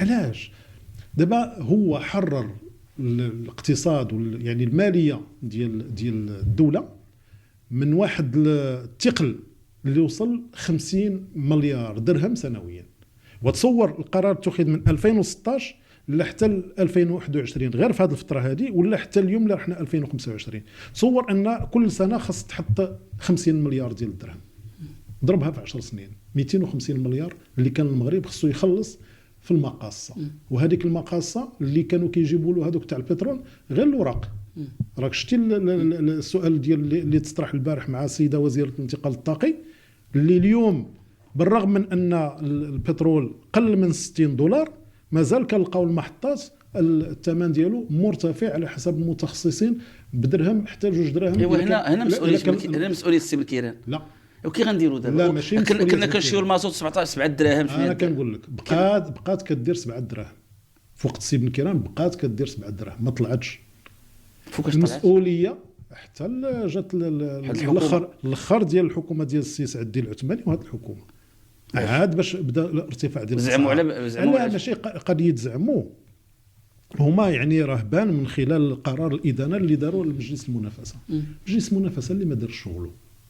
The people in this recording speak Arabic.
علاش دابا هو حرر الاقتصاد يعني الماليه ديال الدوله من واحد الثقل اللي وصل 50 مليار درهم سنويا. وتصور القرار اتخذ من 2016 لحتى 2021 غير في هذه الفتره هذه، ولا حتى اليوم اللي رحنا 2025. تصور ان كل سنه خاص تحط 50 مليار ديال الدرهم، ضربها في 10 سنين 250 مليار اللي كان المغرب خصو يخلص في المقاصه. وهذيك المقاصه اللي كانوا كيجيبوا له هذوك تاع البترول غير الوراق. راك شتي السؤال ديال اللي تطرح البارح مع السيده وزيره الانتقال الطاقي، اللي اليوم بالرغم من ان البترول قل من $60 مازال كنلقاو المحطات الثمن ديالو مرتفع على حسب المتخصصين بدرهم حتى 2 دراهم. ايوا هنا مسؤوليه السي بالكيران. لا وكي غنديروا دابا؟ لا ماشي كنا كنشيو المازوت 7 دراهم. انا كنقول لك بقات كدير 7 دراهم في وقت السي بالكيران، بقات كدير 7 دراهم ما طلعتش. فوقاش المسؤوليه حتى جات الاخر ديال الحكومه ديال السي سعد الدين العثماني وهذه الحكومه عاد باش بدا الارتفاع ديال زعموا لا ماشي قضيه زعموا هما، يعني راه بان من خلال قرار الادانه اللي داروا لمجلس المنافسه. مجلس المنافسه اللي ما دارش شغله